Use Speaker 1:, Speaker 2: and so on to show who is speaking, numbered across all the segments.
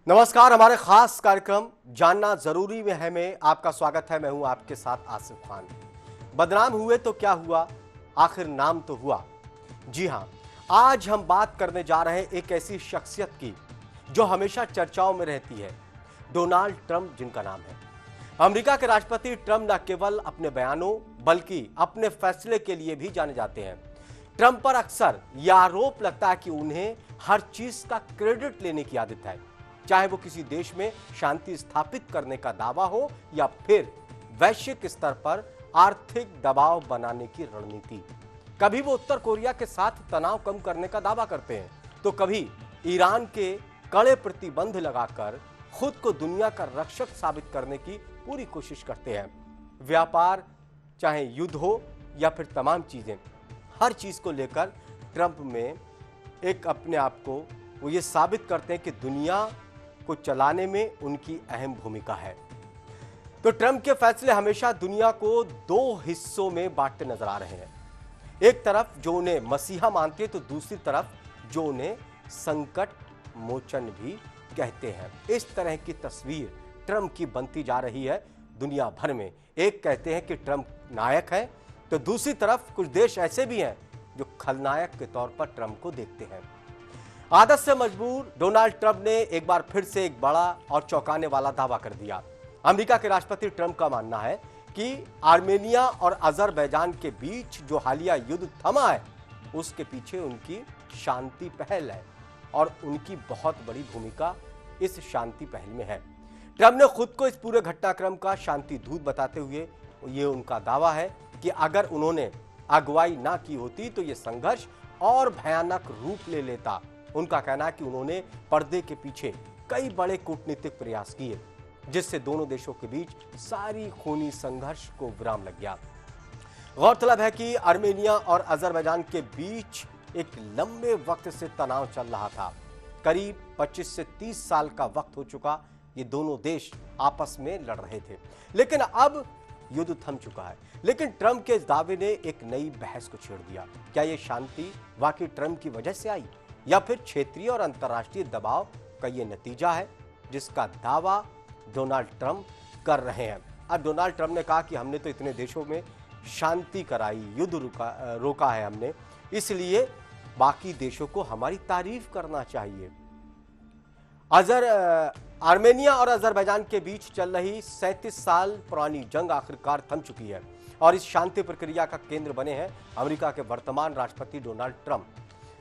Speaker 1: नमस्कार। हमारे खास कार्यक्रम जानना जरूरी में है में आपका स्वागत है। मैं हूं आपके साथ आसिफ खान। बदनाम हुए तो क्या हुआ, आखिर नाम तो हुआ। जी हां, आज हम बात करने जा रहे हैं एक ऐसी शख्सियत की जो हमेशा चर्चाओं में रहती है, डोनाल्ड ट्रंप जिनका नाम है। अमेरिका के राष्ट्रपति ट्रंप न केवल अपने बयानों बल्कि अपने फैसले के लिए भी जाने जाते हैं। ट्रंप पर अक्सर यह आरोप लगता है कि उन्हें हर चीज का क्रेडिट लेने की आदत है, चाहे वो किसी देश में शांति स्थापित करने का दावा हो या फिर वैश्विक स्तर पर आर्थिक दबाव बनाने की रणनीति। कभी वो उत्तर कोरिया के साथ तनाव कम करने का दावा करते हैं तो कभी ईरान के कड़े प्रतिबंध लगाकर खुद को दुनिया का रक्षक साबित करने की पूरी कोशिश करते हैं। व्यापार, चाहे युद्ध हो या फिर तमाम चीजें, हर चीज को लेकर ट्रंप में एक अपने आप को वो ये साबित करते हैं कि दुनिया को चलाने में उनकी अहम भूमिका है। तो ट्रंप के फैसले हमेशा दुनिया को दो हिस्सों में बांटते नजर आ रहे हैं। एक तरफ जो उन्हें मसीहा मानते हैं तो दूसरी तरफ जो उन्हें संकट मोचन भी कहते हैं। इस तरह की तस्वीर ट्रंप की बनती जा रही है दुनिया भर में। एक कहते हैं कि ट्रंप नायक है तो दूसरी तरफ कुछ देश ऐसे भी हैं जो खलनायक के तौर पर ट्रंप को देखते हैं। आदत से मजबूर डोनाल्ड ट्रंप ने एक बार फिर से एक बड़ा और चौंकाने वाला दावा कर दिया। अमेरिका के राष्ट्रपति ट्रंप का मानना है कि आर्मेनिया और अजरबैजान के बीच जो हालिया युद्ध थमा है उसके पीछे उनकी शांति पहल है और उनकी बहुत बड़ी भूमिका इस शांति पहल में है। ट्रंप ने खुद को इस पूरे घटनाक्रम का शांति दूत बताते हुए ये उनका दावा है कि अगर उन्होंने अगुवाई ना की होती तो ये संघर्ष और भयानक रूप ले लेता। उनका कहना है कि उन्होंने पर्दे के पीछे कई बड़े कूटनीतिक प्रयास किए जिससे दोनों देशों के बीच सारी खूनी संघर्ष को विराम लग गया। गौरतलब है कि आर्मेनिया और अजरबैजान के बीच एक लंबे वक्त से तनाव चल रहा था। करीब 25 से 30 साल का वक्त हो चुका ये दोनों देश आपस में लड़ रहे थे, लेकिन अब युद्ध थम चुका है। लेकिन ट्रंप के इस दावे ने एक नई बहस को छेड़ दिया। क्या यह शांति वाकई ट्रंप की वजह से आई या फिर क्षेत्रीय और अंतर्राष्ट्रीय दबाव का यह नतीजा है जिसका दावा डोनाल्ड ट्रंप कर रहे हैं। अब डोनाल्ड ट्रंप ने कहा कि हमने तो इतने देशों में शांति कराई, युद्ध रोका है हमने, इसलिए बाकी देशों को हमारी तारीफ करना चाहिए। आर्मेनिया और अजरबैजान के बीच चल रही 37 साल पुरानी जंग आखिरकार थम चुकी है और इस शांति प्रक्रिया का केंद्र बने हैं अमेरिका के वर्तमान राष्ट्रपति डोनाल्ड ट्रंप।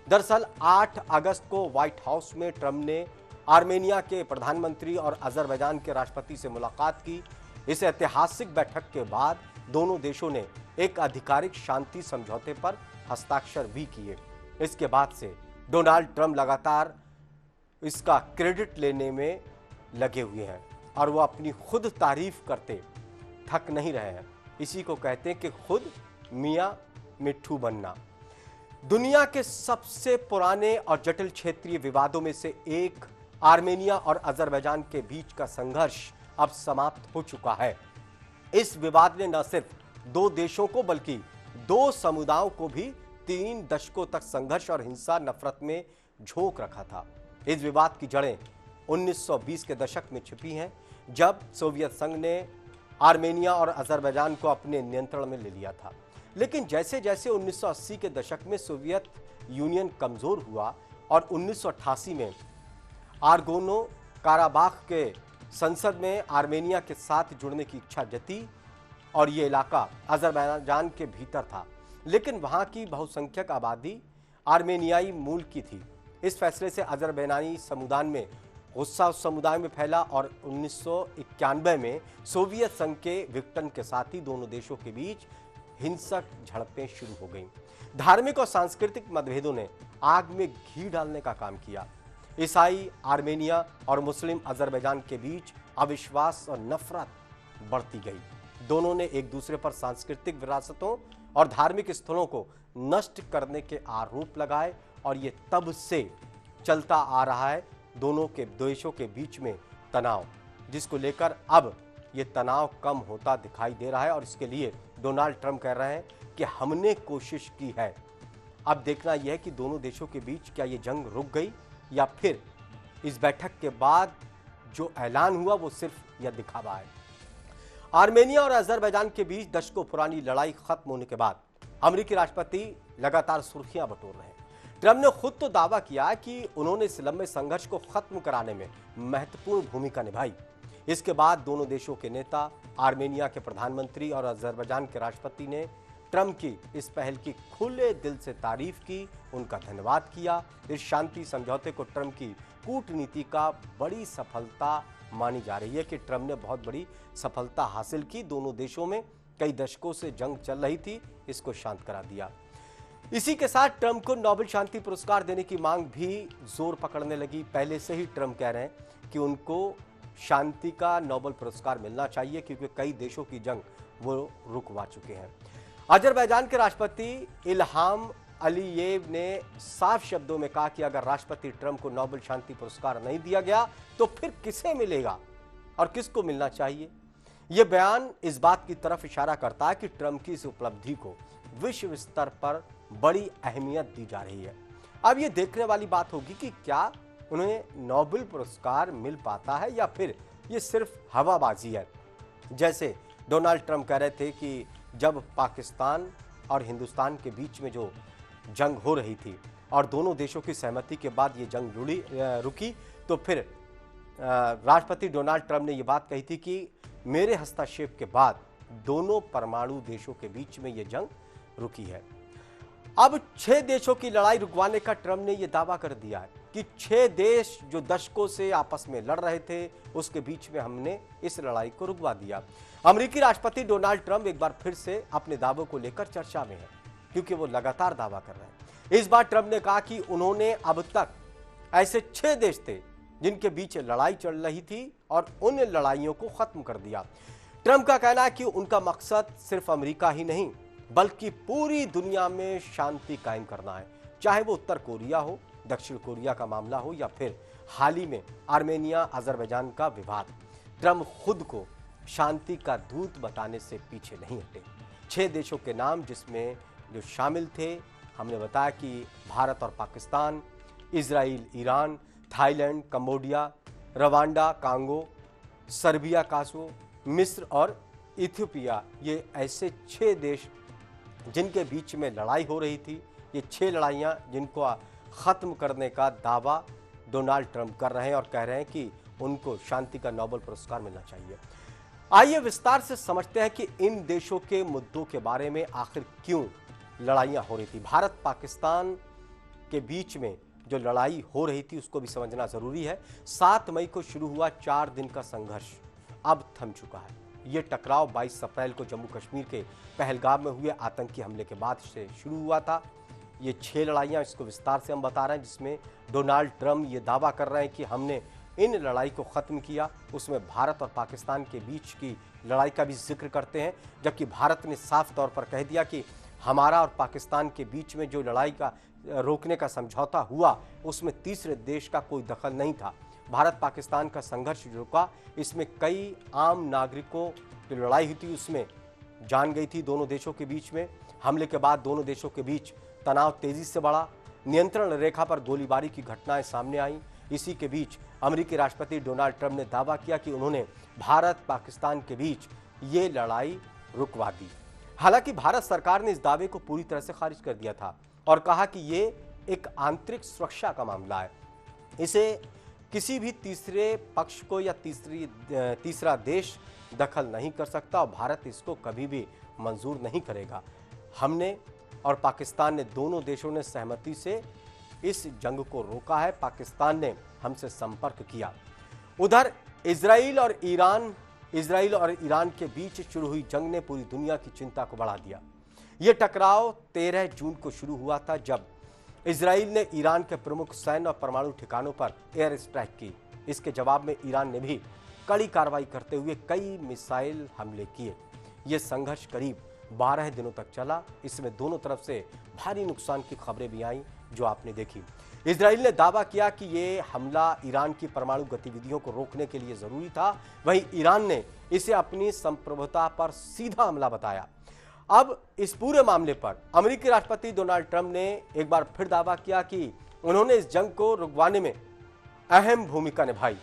Speaker 1: दरअसल 8 अगस्त को व्हाइट हाउस में ट्रंप ने आर्मेनिया के प्रधानमंत्री और अजरबैजान के राष्ट्रपति से मुलाकात की। इस ऐतिहासिक बैठक के बाद दोनों देशों ने एक आधिकारिक शांति समझौते पर हस्ताक्षर भी किए। इसके बाद से डोनाल्ड ट्रंप लगातार इसका क्रेडिट लेने में लगे हुए हैं और वो अपनी खुद तारीफ करते थक नहीं रहे हैं। इसी को कहते हैं कि खुद मियां मिट्ठू बनना। दुनिया के सबसे पुराने और जटिल क्षेत्रीय विवादों में से एक आर्मेनिया और अजरबैजान के बीच का संघर्ष अब समाप्त हो चुका है। इस विवाद ने न सिर्फ दो देशों को बल्कि दो समुदायों को भी 3 दशकों तक संघर्ष और हिंसा नफरत में झोंक रखा था। इस विवाद की जड़ें 1920 के दशक में छिपी हैं, जब सोवियत संघ ने आर्मेनिया और अजरबैजान को अपने नियंत्रण में ले लिया था। लेकिन जैसे जैसे 1980 के दशक में सोवियत यूनियन कमजोर हुआ और 1988 में आर्गोनो काराबाख के संसद में आर्मेनिया के साथ जुड़ने की इच्छा जती और ये इलाका अजरबैजान के भीतर था, लेकिन वहां की बहुसंख्यक आबादी आर्मेनियाई मूल की थी। इस फैसले से अजरबैजानी समुदाय में गुस्सा उस समुदाय में फैला और 1991 में सोवियत संघ के विघटन के साथ ही दोनों देशों के बीच हिंसक झड़पें शुरू हो गईं। धार्मिक और सांस्कृतिक मतभेदों ने आग में घी डालने का काम किया। ईसाई आर्मेनिया और मुस्लिम अजरबैजान के बीच अविश्वास और नफरत बढ़ती गई। दोनों ने एक दूसरे पर सांस्कृतिक विरासतों और धार्मिक स्थलों को नष्ट करने के आरोप लगाए और ये तब से चलता आ रहा है दोनों के देशों के बीच में तनाव, जिसको लेकर अब ये तनाव कम होता दिखाई दे रहा है। और इसके लिए डोनाल्ड ट्रंप कह रहे हैं कि हमने कोशिश की है। अब देखना यह है कि दोनों देशों के बीच क्या ये जंग रुक गई या फिर इस बैठक के बाद जो ऐलान हुआ वो सिर्फ यह दिखावा है। आर्मेनिया और अजरबैजान के बीच दशकों पुरानी लड़ाई खत्म होने के बाद अमेरिकी राष्ट्रपति लगातार सुर्खियां बटोर रहे हैं। ट्रंप ने खुद तो दावा किया कि उन्होंने इस लंबे संघर्ष को खत्म कराने में महत्वपूर्ण भूमिका निभाई। इसके बाद दोनों देशों के नेता, आर्मेनिया के प्रधानमंत्री और अजरबैजान के राष्ट्रपति ने ट्रंप की इस पहल की खुले दिल से तारीफ की, उनका धन्यवाद किया। इस शांति समझौते को ट्रंप की कूटनीति का बड़ी सफलता मानी जा रही है कि ट्रंप ने बहुत बड़ी सफलता हासिल की। दोनों देशों में कई दशकों से जंग चल रही थी, इसको शांत करा दिया। इसी के साथ ट्रंप को नोबेल शांति पुरस्कार देने की मांग भी जोर पकड़ने लगी। पहले से ही ट्रंप कह रहे हैं कि उनको शांति का नोबेल पुरस्कार मिलना चाहिए क्योंकि कई देशों की जंग वो रुकवा चुके हैं। अजरबैजान के राष्ट्रपति इल्हाम अलीयेव ने साफ शब्दों में कहा कि अगर राष्ट्रपति ट्रंप को नोबेल शांति पुरस्कार नहीं दिया गया तो फिर किसे मिलेगा और किसको मिलना चाहिए। यह बयान इस बात की तरफ इशारा करता है कि ट्रंप की इस उपलब्धि को विश्व स्तर पर बड़ी अहमियत दी जा रही है। अब यह देखने वाली बात होगी कि क्या उन्हें नोबेल पुरस्कार मिल पाता है या फिर यह सिर्फ हवाबाजी है। जैसे डोनाल्ड ट्रंप कह रहे थे कि जब पाकिस्तान और हिंदुस्तान के बीच में जो जंग हो रही थी और दोनों देशों की सहमति के बाद ये जंग रुकी, तो फिर राष्ट्रपति डोनाल्ड ट्रंप ने यह बात कही थी कि मेरे हस्तक्षेप के बाद दोनों परमाणु देशों के बीच में यह जंग रुकी है। अब 6 देशों की लड़ाई रुकवाने का ट्रंप ने यह दावा कर दिया है कि 6 देश जो दशकों से आपस में लड़ रहे थे उसके बीच में हमने इस लड़ाई को रुकवा दिया। अमेरिकी राष्ट्रपति डोनाल्ड ट्रंप एक बार फिर से अपने दावों को लेकर चर्चा में है क्योंकि वो लगातार दावा कर रहे हैं। इस बार ट्रंप ने कहा कि उन्होंने अब तक ऐसे 6 देश थे जिनके बीच लड़ाई चल रही थी और उन लड़ाइयों को खत्म कर दिया। ट्रंप का कहना है कि उनका मकसद सिर्फ अमेरिका ही नहीं बल्कि पूरी दुनिया में शांति कायम करना है, चाहे वो उत्तर कोरिया हो, दक्षिण कोरिया का मामला हो या फिर हाल ही में आर्मेनिया अजरबैजान का विवाद। ट्रंप खुद को शांति का दूत बताने से पीछे नहीं हटे। 6 देशों के नाम जिसमें जो शामिल थे, हमने बताया कि भारत और Pakistan, Israel, Iran, Thailand, Cambodia, Rwanda, Congo, Serbia, कासो, मिस्र और इथियोपिया, ये ऐसे 6 देश जिनके बीच में लड़ाई हो रही थी। ये 6 लड़ाइयाँ जिनको ख़त्म करने का दावा डोनाल्ड ट्रंप कर रहे हैं और कह रहे हैं कि उनको शांति का नोबेल पुरस्कार मिलना चाहिए। आइए विस्तार से समझते हैं कि इन देशों के मुद्दों के बारे में आखिर क्यों लड़ाइयाँ हो रही थी। भारत पाकिस्तान के बीच में जो लड़ाई हो रही थी उसको भी समझना ज़रूरी है। 7 मई को शुरू हुआ 4 दिन का संघर्ष अब थम चुका है। ये टकराव 22 अप्रैल को जम्मू कश्मीर के पहलगाम में हुए आतंकी हमले के बाद से शुरू हुआ था। ये 6 लड़ाइयाँ, इसको विस्तार से हम बता रहे हैं, जिसमें डोनाल्ड ट्रंप ये दावा कर रहे हैं कि हमने इन लड़ाई को ख़त्म किया। उसमें भारत और पाकिस्तान के बीच की लड़ाई का भी जिक्र करते हैं, जबकि भारत ने साफ तौर पर कह दिया कि हमारा और पाकिस्तान के बीच में जो लड़ाई का रोकने का समझौता हुआ उसमें तीसरे देश का कोई दखल नहीं था। भारत पाकिस्तान का संघर्ष रुका, इसमें कई आम नागरिकों की लड़ाई हुई थी, उसमें जान गई थी दोनों देशों के बीच में। हमले के बाद दोनों देशों के बीच तनाव तेजी से बढ़ा, नियंत्रण रेखा पर गोलीबारी की घटनाएं सामने आईं। इसी के बीच अमेरिकी राष्ट्रपति डोनाल्ड ट्रंप ने दावा किया कि उन्होंने भारत पाकिस्तान के बीच ये लड़ाई रुकवा दी। हालांकि भारत सरकार ने इस दावे को पूरी तरह से खारिज कर दिया था और कहा कि ये एक आंतरिक सुरक्षा का मामला है, इसे किसी भी तीसरे पक्ष को या तीसरा देश दखल नहीं कर सकता और भारत इसको कभी भी मंजूर नहीं करेगा। हमने और पाकिस्तान ने, दोनों देशों ने सहमति से इस जंग को रोका है। पाकिस्तान ने हमसे संपर्क किया। उधर इजराइल और ईरान के बीच शुरू हुई जंग ने पूरी दुनिया की चिंता को बढ़ा दिया। यह टकराव 13 जून को शुरू हुआ था जब इजराइल ने ईरान के प्रमुख सैन्य और परमाणु ठिकानों पर एयर स्ट्राइक की। इसके जवाब में ईरान ने भी कड़ी कार्रवाई करते हुए कई मिसाइल हमले किए। यह संघर्ष करीब 12 दिनों तक चला। इसमें दोनों तरफ से भारी नुकसान की खबरें भी आईं जो आपने देखी। इजराइल ने दावा किया कि यह हमला ईरान की परमाणु गतिविधियों को रोकने के लिए जरूरी था, वहीं ईरान ने इसे अपनी संप्रभुता पर सीधा हमला बताया। अब इस पूरे मामले पर अमेरिकी राष्ट्रपति डोनाल्ड ट्रंप ने एक बार फिर दावा किया कि उन्होंने इस जंग को रुकवाने में अहम भूमिका निभाई।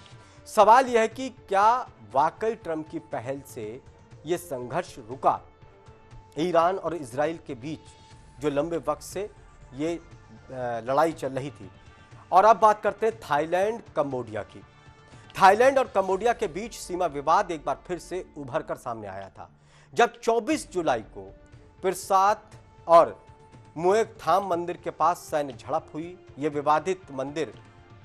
Speaker 1: सवाल यह है कि क्या वाकई ट्रंप की पहल से यह संघर्ष रुका? ईरान और इजराइल के बीच जो लंबे वक्त से ये लड़ाई चल रही थी। और अब बात करते हैं थाईलैंड कंबोडिया की। थाईलैंड और कंबोडिया के बीच सीमा विवाद एक बार फिर से उभर कर सामने आया था, जब 24 जुलाई को पिरसात और मुएक थाम मंदिर के पास सैन्य झड़प हुई। यह विवादित मंदिर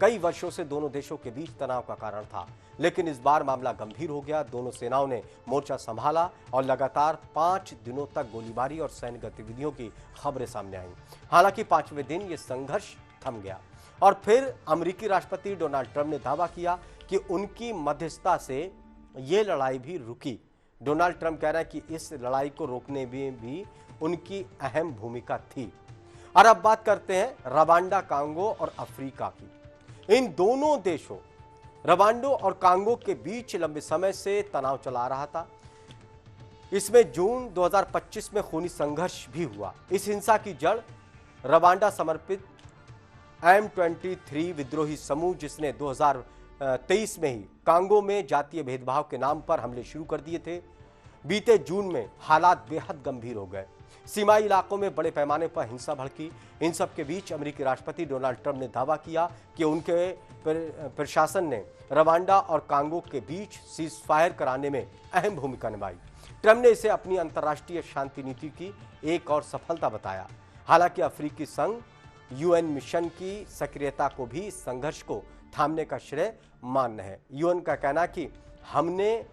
Speaker 1: कई वर्षों से दोनों देशों के बीच तनाव का कारण था, लेकिन इस बार मामला गंभीर हो गया। दोनों सेनाओं ने मोर्चा संभाला और लगातार 5 दिनों तक गोलीबारी और सैन्य गतिविधियों की खबरें सामने आईं। हालांकि 5वें दिन यह संघर्ष थम गया और फिर अमेरिकी राष्ट्रपति डोनाल्ड ट्रंप ने दावा किया कि उनकी मध्यस्थता से यह लड़ाई भी रुकी। डोनाल्ड ट्रंप कह रहे हैं कि इस लड़ाई को रोकने में भी उनकी अहम भूमिका थी। और अब बात करते हैं रवांडा, कांगो और अफ्रीका की। इन दोनों देशों रवांडो और कांगो के बीच लंबे समय से तनाव चला रहा था। इसमें जून 2025 में खूनी संघर्ष भी हुआ। इस हिंसा की जड़ रवांडा समर्पित M23 विद्रोही समूह, जिसने 2023 में ही कांगो में जातीय भेदभाव के नाम पर हमले शुरू कर दिए थे। बीते जून में हालात बेहद गंभीर हो गए। सीमाई इलाकों में बड़े पैमाने पर हिंसा भड़की। इन सब के बीच अमेरिकी राष्ट्रपति डोनाल्ड ट्रंप ने दावा किया कि उनके प्रशासन ने रवांडा और कांगो के बीच सीज फायर कराने में अहम भूमिका निभाई। ट्रंप ने इसे अपनी अंतर्राष्ट्रीय शांति नीति की एक और सफलता बताया। हालांकि अफ्रीकी संघ यूएन मिशन की सक्रियता को भी संघर्ष को थामने का श्रेय मान्य है। यूएन का कहना कि हमने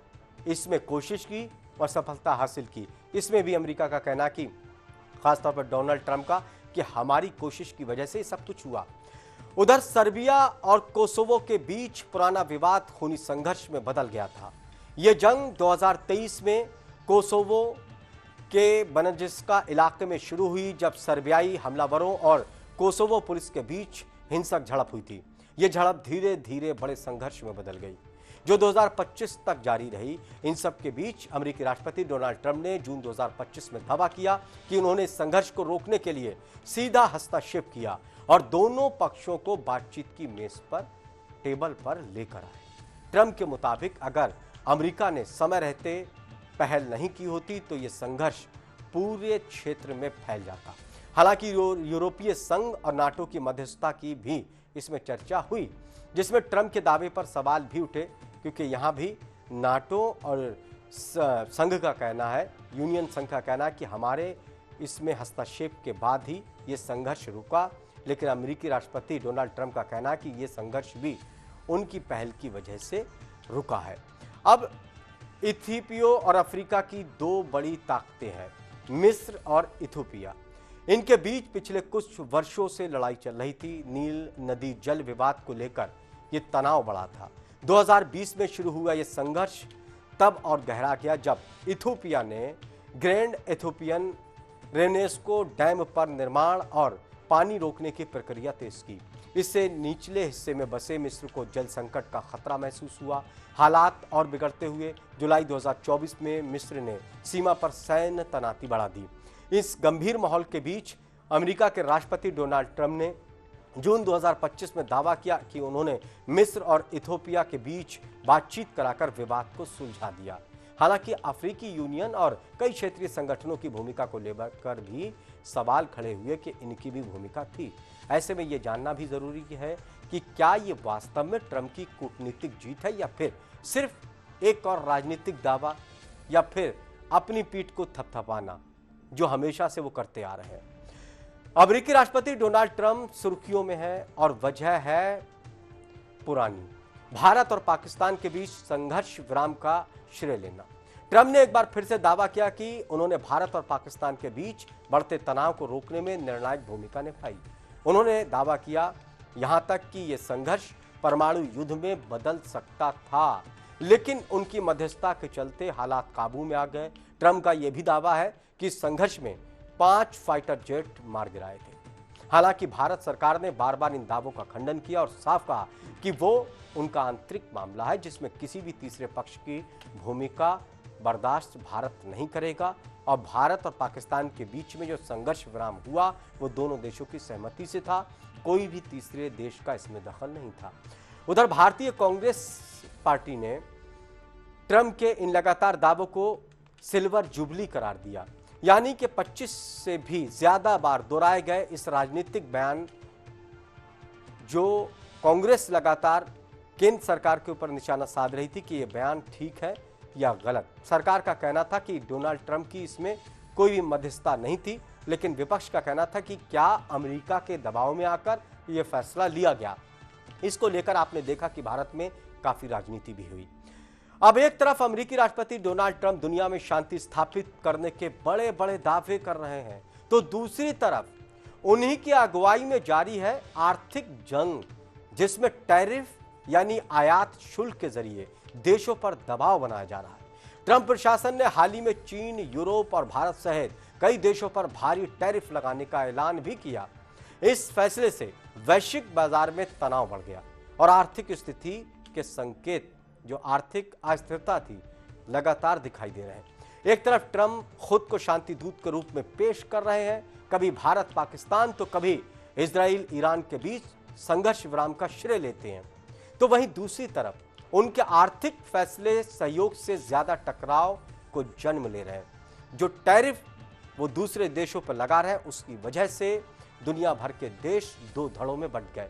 Speaker 1: इसमें कोशिश की और सफलता हासिल की। इसमें भी अमेरिका का कहना कि खासतौर पर डोनाल्ड ट्रंप का कि हमारी कोशिश की वजह से सब कुछ हुआ। उधर सर्बिया और कोसोवो के बीच पुराना विवाद खूनी संघर्ष में बदल गया था। यह जंग 2023 में कोसोवो के बनजिस्का इलाके में शुरू हुई, जब सर्बियाई हमलावरों और कोसोवो पुलिस के बीच हिंसक झड़प हुई थी। यह झड़प धीरे धीरे बड़े संघर्ष में बदल गई, जो 2025 तक जारी रही। इन सब के बीच अमेरिकी राष्ट्रपति डोनाल्ड ट्रंप ने जून 2025 में दावा किया कि उन्होंने संघर्ष को रोकने के लिए सीधा हस्तक्षेप किया और दोनों पक्षों को बातचीत की मेज पर, टेबल पर लेकर आए। ट्रंप के मुताबिक अगर अमेरिका ने समय रहते पहल नहीं की होती तो यह संघर्ष पूरे क्षेत्र में फैल जाता। हालांकि यूरोपीय संघ और नाटो की मध्यस्थता की भी इसमें चर्चा हुई, जिसमें ट्रंप के दावे पर सवाल भी उठे, क्योंकि यहां भी नाटो और संघ का कहना है, यूनियन संघ का कहना है कि हमारे इसमें हस्तक्षेप के बाद ही ये संघर्ष रुका। लेकिन अमेरिकी राष्ट्रपति डोनाल्ड ट्रंप का कहना है कि ये संघर्ष भी उनकी पहल की वजह से रुका है। अब इथियोपिया और अफ्रीका की दो बड़ी ताकतें हैं, मिस्र और इथियोपिया। इनके बीच पिछले कुछ वर्षों से लड़ाई चल रही थी। नील नदी जल विवाद को लेकर यह तनाव बढ़ा था। 2020 में शुरू हुआ यह संघर्ष तब और गहरा गया जब इथियोपिया ने ग्रैंड इथियोपियन रेनेस्को डैम पर निर्माण और पानी रोकने की प्रक्रिया तेज की। इससे निचले हिस्से में बसे मिस्र को जल संकट का खतरा महसूस हुआ। हालात और बिगड़ते हुए जुलाई 2024 में मिस्र ने सीमा पर सैन्य तैनाती बढ़ा दी। इस गंभीर माहौल के बीच अमेरिका के राष्ट्रपति डोनाल्ड ट्रंप ने जून 2025 में दावा किया कि उन्होंने मिस्र और इथियोपिया के बीच बातचीत कराकर विवाद को सुलझा दिया। हालांकि अफ्रीकी यूनियन और कई क्षेत्रीय संगठनों की भूमिका को लेकर भी सवाल खड़े हुए कि इनकी भी भूमिका थी। ऐसे में यह जानना भी जरूरी है कि क्या ये वास्तव में ट्रंप की कूटनीतिक जीत है या फिर सिर्फ एक और राजनीतिक दावा, या फिर अपनी पीठ को थपथपाना जो हमेशा से वो करते आ रहे हैं। अमेरिकी राष्ट्रपति डोनाल्ड ट्रंप सुर्खियों में है और वजह है पुरानी, भारत और पाकिस्तान के बीच संघर्ष विराम का श्रेय लेना। ट्रंप ने एक बार फिर से दावा किया कि उन्होंने भारत और पाकिस्तान के बीच बढ़ते तनाव को रोकने में निर्णायक भूमिका निभाई। उन्होंने दावा किया यहां तक कि यह संघर्ष परमाणु युद्ध में बदल सकता था, लेकिन उनकी मध्यस्थता के चलते हालात काबू में आ गए। ट्रंप का यह भी दावा है कि संघर्ष में 5 फाइटर जेट मार गिराए थे। हालांकि भारत सरकार ने बार बार इन दावों का खंडन किया और साफ कहा कि वो उनका आंतरिक मामला है, जिसमें किसी भी तीसरे पक्ष की भूमिका बर्दाश्त भारत नहीं करेगा। और भारत और पाकिस्तान के बीच में जो संघर्ष विराम हुआ वो दोनों देशों की सहमति से था, कोई भी तीसरे देश का इसमें दखल नहीं था। उधर भारतीय कांग्रेस पार्टी ने ट्रंप के इन लगातार दावों को सिल्वर जुबली करार दिया, यानी कि 25 से भी ज्यादा बार दोहराए गए इस राजनीतिक बयान जो कांग्रेस लगातार केंद्र सरकार के ऊपर निशाना साध रही थी कि यह बयान ठीक है या गलत। सरकार का कहना था कि डोनाल्ड ट्रंप की इसमें कोई भी मध्यस्थता नहीं थी, लेकिन विपक्ष का कहना था कि क्या अमेरिका के दबाव में आकर यह फैसला लिया गया। इसको लेकर आपने देखा कि भारत में काफी राजनीति भी हुई। अब एक तरफ अमेरिकी राष्ट्रपति डोनाल्ड ट्रंप दुनिया में शांति स्थापित करने के बड़े बड़े दावे कर रहे हैं, तो दूसरी तरफ उन्हीं की अगुवाई में जारी है आर्थिक जंग, जिसमें टैरिफ यानी आयात शुल्क के जरिए देशों पर दबाव बनाया जा रहा है। ट्रंप प्रशासन ने हाल ही में चीन, यूरोप और भारत सहित कई देशों पर भारी टैरिफ लगाने का ऐलान भी किया। इस फैसले से वैश्विक बाजार में तनाव बढ़ गया और आर्थिक स्थिति के संकेत, जो आर्थिक अस्थिरता थी, लगातार दिखाई दे रहे हैं। एक तरफ ट्रंप खुद को शांति दूत के रूप में पेश कर रहे हैं, कभी भारत पाकिस्तान तो कभी इजराइल ईरान के बीच संघर्ष विराम का श्रेय लेते हैं, तो वहीं दूसरी तरफ उनके आर्थिक फैसले सहयोग से ज्यादा टकराव को जन्म ले रहे हैं। जो टैरिफ वो दूसरे देशों पर लगा रहे हैं, उसकी वजह से दुनिया भर के देश दो धड़ों में बंट गए।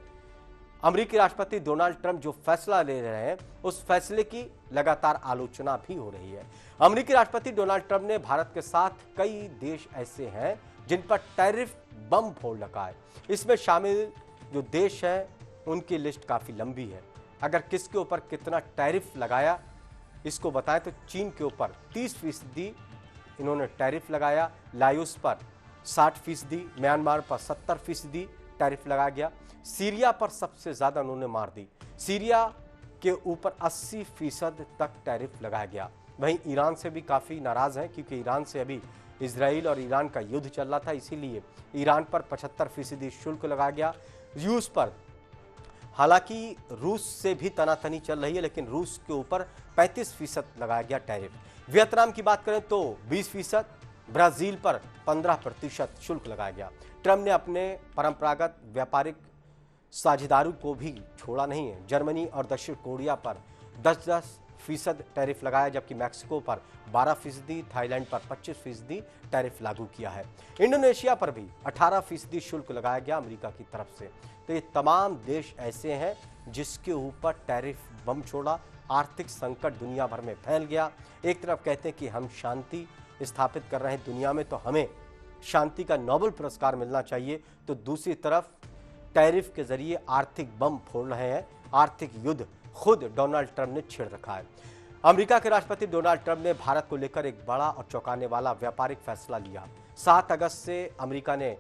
Speaker 1: अमेरिकी राष्ट्रपति डोनाल्ड ट्रंप जो फैसला ले रहे हैं, उस फैसले की लगातार आलोचना भी हो रही है। अमेरिकी राष्ट्रपति डोनाल्ड ट्रंप ने भारत के साथ कई देश ऐसे हैं जिन पर टैरिफ बम फोड़ रखा है। इसमें शामिल जो देश हैं उनकी लिस्ट काफी लंबी है। अगर किसके ऊपर कितना टैरिफ लगाया इसको बताएं तो चीन के ऊपर 30% इन्होंने टैरिफ लगाया, लाओस पर 60%, म्यांमार पर 70% टैरिफ लगाया गया, सीरिया पर सबसे ज्यादा उन्होंने मार दी, सीरिया के ऊपर 80% तक टैरिफ लगाया गया। वहीं ईरान से भी काफी नाराज हैं, क्योंकि ईरान से अभी इजराइल और ईरान का युद्ध चल रहा था, इसीलिए ईरान पर 75% शुल्क लगाया गया। रूस पर, हालांकि रूस से भी तनातनी चल रही है, लेकिन रूस के ऊपर 35% लगाया गया टैरिफ। वियतनाम की बात करें तो 20%, ब्राजील पर 15% शुल्क लगाया गया। ट्रंप ने अपने परंपरागत व्यापारिक साझेदारों को भी छोड़ा नहीं है। जर्मनी और दक्षिण कोरिया पर 10% टैरिफ लगाया, जबकि मैक्सिको पर 12%, थाईलैंड पर 25% टैरिफ लागू किया है। इंडोनेशिया पर भी 18% शुल्क लगाया गया अमेरिका की तरफ से। तो ये तमाम देश ऐसे हैं जिसके ऊपर टैरिफ बम छोड़ा, आर्थिक संकट दुनिया भर में फैल गया। एक तरफ कहते हैं कि हम शांति स्थापित कर रहे हैं दुनिया में, तो हमें शांति का नोबेल पुरस्कार मिलना चाहिए, तो दूसरी तरफ टैरिफ के जरिए आर्थिक बम फोड़ रहे हैं। आर्थिक युद्ध खुद डोनाल्ड ट्रंप ने छेड़ रखा है। अमेरिका के राष्ट्रपति डोनाल्ड ट्रंप ने भारत को लेकर एक बड़ा और चौंकाने वाला व्यापारिक फैसला लिया। 7 अगस्त से अमेरिका ने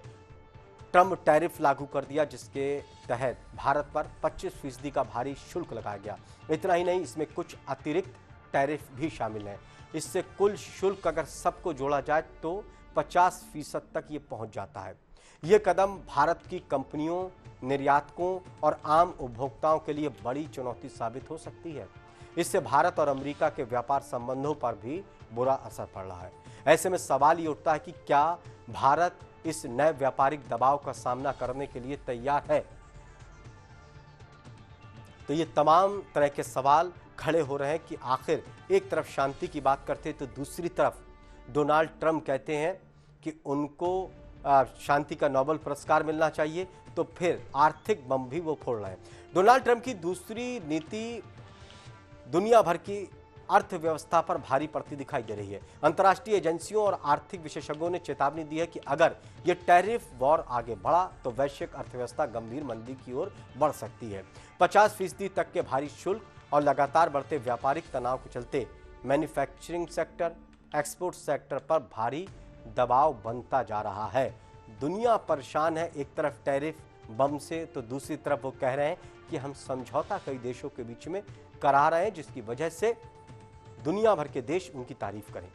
Speaker 1: ट्रंप टैरिफ लागू कर दिया, जिसके तहत भारत पर 25% का भारी शुल्क लगाया गया। इतना ही नहीं, इसमें कुछ अतिरिक्त टैरिफ भी शामिल हैं। इससे कुल शुल्क अगर सबको जोड़ा जाए तो 50% तक ये पहुंच जाता है। ये कदम भारत की कंपनियों, निर्यातकों और आम उपभोक्ताओं के लिए बड़ी चुनौती साबित हो सकती है। इससे भारत और अमेरिका के व्यापार संबंधों पर भी बुरा असर पड़ रहा है। ऐसे में सवाल ये उठता है कि क्या भारत इस नए व्यापारिक दबाव का सामना करने के लिए तैयार है? तो ये तमाम तरह के सवाल खड़े हो रहे हैं कि आखिर एक तरफ शांति की बात करते तो दूसरी तरफ डोनाल्ड ट्रंप कहते हैं कि उनको शांति का नोबेल पुरस्कार मिलना चाहिए, तो फिर आर्थिक बम भी वो फोड़ रहे हैं। डोनाल्ड ट्रंप की दूसरी नीति दुनिया भर की अर्थव्यवस्था पर भारी पड़ती दिखाई दे रही है। अंतर्राष्ट्रीय एजेंसियों और आर्थिक विशेषज्ञों ने चेतावनी दी है कि अगर ये टैरिफ वॉर आगे बढ़ा तो वैश्विक अर्थव्यवस्था गंभीर मंदी की ओर बढ़ सकती है। 50% तक के भारी शुल्क और लगातार बढ़ते व्यापारिक तनाव के चलते मैन्युफैक्चरिंग सेक्टर, एक्सपोर्ट सेक्टर पर भारी दबाव बनता जा रहा है। दुनिया परेशान है, एक तरफ टैरिफ बम से, तो दूसरी तरफ वो कह रहे हैं कि हम समझौता कई देशों के बीच में करा रहे हैं, जिसकी वजह से दुनिया भर के देश उनकी तारीफ करें।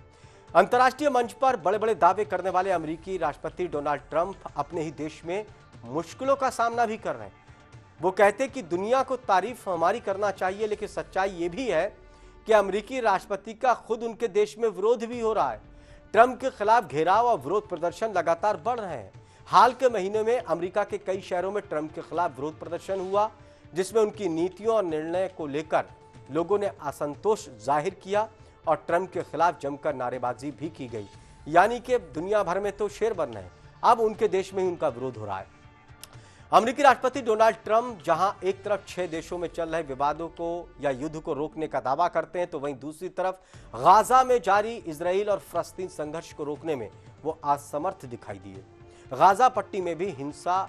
Speaker 1: अंतर्राष्ट्रीय मंच पर बड़े बड़े दावे करने वाले अमेरिकी राष्ट्रपति डोनाल्ड ट्रंप अपने ही देश में मुश्किलों का सामना भी कर रहे हैं। वो कहते हैं कि दुनिया को तारीफ हमारी करना चाहिए, लेकिन सच्चाई ये भी है कि अमेरिकी राष्ट्रपति का खुद उनके देश में विरोध भी हो रहा है। ट्रंप के खिलाफ घेराव और विरोध प्रदर्शन लगातार बढ़ रहे हैं। हाल के महीने में अमेरिका के कई शहरों में ट्रंप के खिलाफ विरोध प्रदर्शन हुआ, जिसमें उनकी नीतियों और निर्णय को लेकर लोगों ने असंतोष जाहिर किया और ट्रंप के खिलाफ जमकर नारेबाजी भी की गई। यानी कि दुनिया भर में तो शेर बन रहे हैं, अब उनके देश में ही उनका विरोध हो रहा है। अमेरिकी राष्ट्रपति डोनाल्ड ट्रंप जहां एक तरफ 6 देशों में चल रहे विवादों को या युद्ध को रोकने का दावा करते हैं, तो वहीं दूसरी तरफ गाजा में जारी इजराइल और फलस्तीन संघर्ष को रोकने में वो असमर्थ दिखाई दिए। गाजा पट्टी में भी हिंसा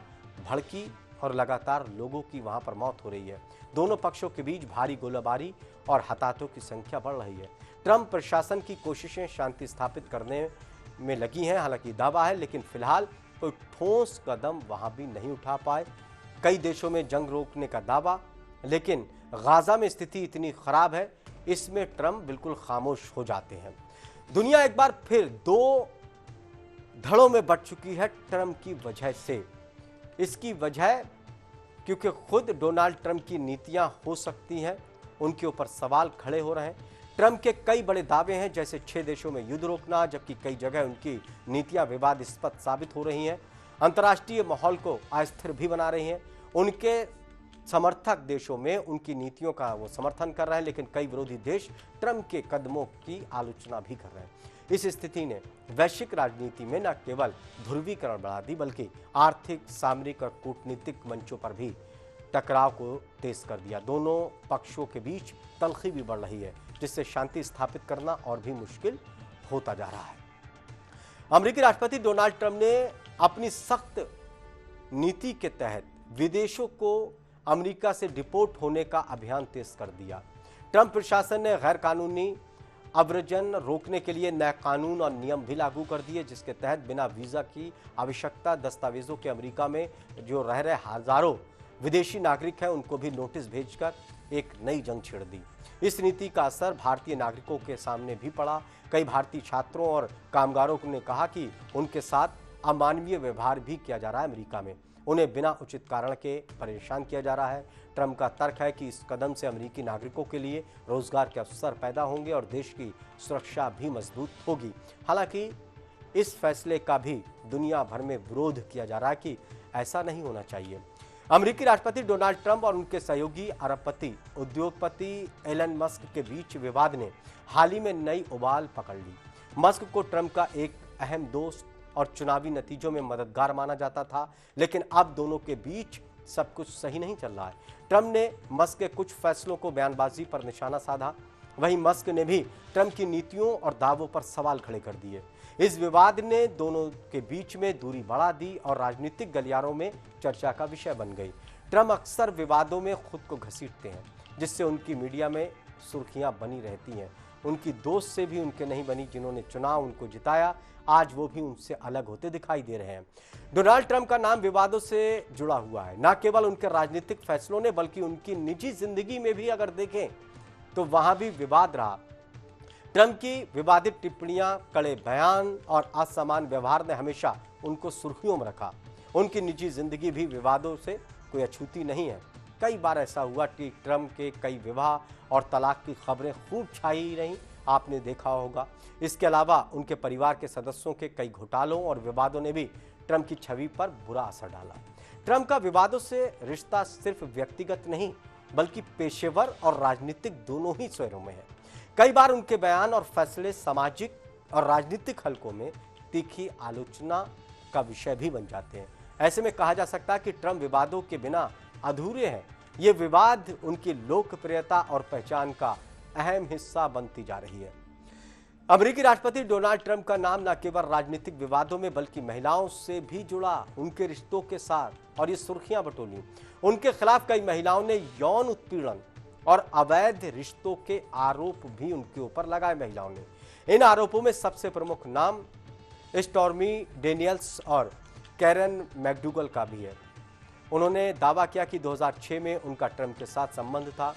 Speaker 1: भड़की और लगातार लोगों की वहां पर मौत हो रही है। दोनों पक्षों के बीच भारी गोलाबारी और हताहतों की संख्या बढ़ रही है। ट्रंप प्रशासन की कोशिशें शांति स्थापित करने में लगी हैं, हालांकि दावा है, लेकिन फिलहाल कोई ठोस कदम वहां भी नहीं उठा पाए। कई देशों में जंग रोकने का दावा, लेकिन गाजा में स्थिति इतनी खराब है, इसमें ट्रंप बिल्कुल खामोश हो जाते हैं। दुनिया एक बार फिर 2 धड़ों में बंट चुकी है ट्रंप की वजह से। इसकी वजह क्योंकि खुद डोनाल्ड ट्रंप की नीतियां हो सकती हैं, उनके ऊपर सवाल खड़े हो रहे हैं। ट्रंप के कई बड़े दावे हैं, जैसे 6 देशों में युद्ध रोकना, जबकि कई जगह उनकी नीतियां विवादास्पद साबित हो रही हैं, अंतर्राष्ट्रीय माहौल को अस्थिर भी बना रही हैं। उनके समर्थक देशों में उनकी नीतियों का वो समर्थन कर रहे हैं, लेकिन कई विरोधी देश ट्रंप के कदमों की आलोचना भी कर रहे हैं। इस स्थिति ने वैश्विक राजनीति में न केवल ध्रुवीकरण बढ़ा दी, बल्कि आर्थिक, सामरिक और कूटनीतिक मंचों पर भी टकराव को तेज कर दिया। दोनों पक्षों के बीच तल्खी भी बढ़ रही है, जिससे शांति स्थापित करना और भी मुश्किल होता जा रहा है। अमेरिकी राष्ट्रपति डोनाल्ड ट्रंप ने अपनी सख्त नीति के तहत विदेशों को अमेरिका से डिपोर्ट होने का अभियान तेज कर दिया। ट्रंप प्रशासन ने गैर कानूनी अव्रजन रोकने के लिए नए कानून और नियम भी लागू कर दिए, जिसके तहत बिना वीजा की आवश्यकता दस्तावेजों के अमेरिका में जो रह रहे हजारों विदेशी नागरिक हैं, उनको भी नोटिस भेजकर एक नई जंग छेड़ दी। इस नीति का असर भारतीय नागरिकों के सामने भी पड़ा। कई भारतीय छात्रों और कामगारों ने कहा कि उनके साथ अमानवीय व्यवहार भी किया जा रहा है अमेरिका में। उन्हें बिना उचित कारण के परेशान किया जा रहा है। ट्रंप का तर्क है कि इस कदम से अमेरिकी नागरिकों के लिए रोजगार के अवसर पैदा होंगे और देश की सुरक्षा भी मजबूत होगी। हालांकि इस फैसले का भी दुनिया भर में विरोध किया जा रहा है कि ऐसा नहीं होना चाहिए। अमेरिकी राष्ट्रपति डोनाल्ड ट्रंप और उनके सहयोगी अरबपति उद्योगपति एलन मस्क के बीच विवाद ने हाल ही में नई उबाल पकड़ ली। मस्क को ट्रंप का एक अहम दोस्त और चुनावी नतीजों में मददगार माना जाता था, लेकिन अब दोनों के बीच सब कुछ सही नहीं चल रहा है। ट्रंप ने मस्क के कुछ फैसलों को बयानबाजी पर निशाना साधा, वहीं मस्क ने भी ट्रंप की नीतियों और दावों पर सवाल खड़े कर दिए। इस विवाद ने दोनों के बीच में दूरी बढ़ा दी और राजनीतिक गलियारों में चर्चा का विषय बन गई। ट्रंप अक्सर विवादों में खुद को घसीटते हैं, जिससे उनकी मीडिया में सुर्खियां बनी रहती हैं। उनकी दोस्त से भी उनके नहीं बनी, जिन्होंने चुनाव उनको जिताया, आज वो भी उनसे अलग होते दिखाई दे रहे हैं। डोनाल्ड ट्रंप का नाम विवादों से जुड़ा हुआ है, न केवल उनके राजनीतिक फैसलों ने, बल्कि उनकी निजी जिंदगी में भी अगर देखें तो वहां भी विवाद रहा। ट्रंप की विवादित टिप्पणियां, कड़े बयान और असमान व्यवहार ने हमेशा उनको सुर्खियों में रखा। उनकी निजी जिंदगी भी विवादों से कोई अछूती नहीं है। कई बार ऐसा हुआ कि ट्रंप के कई विवाह और तलाक की खबरें खूब छाई रहीं, आपने देखा होगा। इसके अलावा उनके परिवार के सदस्यों के कई घोटालों और विवादों ने भी ट्रंप की छवि पर बुरा असर डाला। ट्रंप का विवादों से रिश्ता सिर्फ व्यक्तिगत नहीं, बल्कि पेशेवर और राजनीतिक दोनों ही स्फेरों में है। कई बार उनके बयान और फैसले सामाजिक और राजनीतिक हलकों में तीखी आलोचना का विषय भी बन जाते हैं। ऐसे में कहा जा सकता है कि ट्रंप विवादों के बिना अधूरे हैं। ये विवाद उनकी लोकप्रियता और पहचान का अहम हिस्सा बनती जा रही है। अमेरिकी राष्ट्रपति डोनाल्ड ट्रंप का नाम न केवल राजनीतिक विवादों में बल्कि महिलाओं से भी जुड़ा, उनके रिश्तों के साथ, और ये सुर्खियां बटोली। उनके खिलाफ कई महिलाओं ने यौन उत्पीड़न और अवैध रिश्तों के आरोप भी उनके ऊपर लगाए महिलाओं ने। इन आरोपों में सबसे प्रमुख नाम स्टॉर्मी डेनियल्स और कैरन मैकडूगल का भी है। उन्होंने दावा किया कि 2006 में उनका ट्रंप के साथ संबंध था।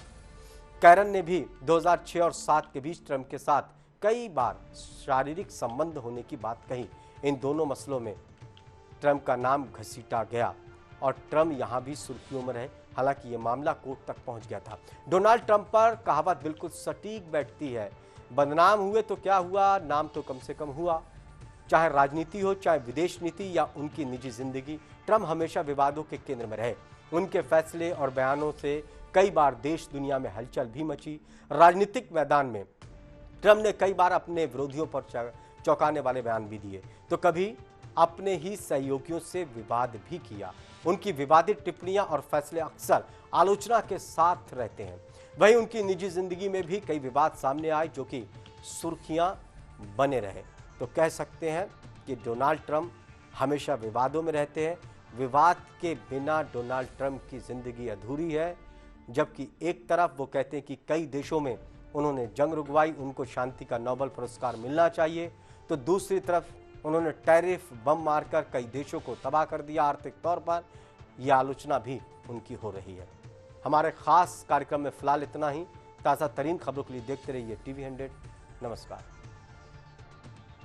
Speaker 1: कैरन ने भी 2006 और 7 के बीच ट्रंप के साथ कई बार शारीरिक संबंध होने की बात कही। इन दोनों मसलों में ट्रंप का नाम घसीटा गया और ट्रंप यहां भी सुर्खियों में रहे। हालांकि ये मामला कोर्ट तक पहुंच गया था। डोनाल्ड ट्रंप पर कहावत बिल्कुल सटीक बैठती है, बदनाम हुए तो क्या हुआ, नाम तो कम से कम हुआ। चाहे राजनीति हो, चाहे विदेश नीति या उनकी निजी जिंदगी, ट्रंप हमेशा विवादों के केंद्र में रहे। उनके फैसले और बयानों से कई बार देश दुनिया में हलचल भी मची। राजनीतिक मैदान में ट्रंप ने कई बार अपने विरोधियों पर चौंकाने वाले बयान भी दिए, तो कभी अपने ही सहयोगियों से विवाद भी किया। उनकी विवादित टिप्पणियां और फैसले अक्सर आलोचना के साथ रहते हैं। वहीं उनकी निजी जिंदगी में भी कई विवाद सामने आए जो कि सुर्खियां बने रहे। तो कह सकते हैं कि डोनाल्ड ट्रंप हमेशा विवादों में रहते हैं। विवाद के बिना डोनाल्ड ट्रंप की जिंदगी अधूरी है। जबकि एक तरफ वो कहते हैं कि कई देशों में उन्होंने जंग रुकवाई, उनको शांति का नोबेल पुरस्कार मिलना चाहिए, तो दूसरी तरफ उन्होंने टैरिफ बम मारकर कई देशों को तबाह कर दिया आर्थिक तौर पर। यह आलोचना भी उनकी हो रही है। हमारे खास कार्यक्रम में फिलहाल इतना ही। ताज़ा तरीन खबरों के लिए देखते रहिए TV 100। नमस्कार।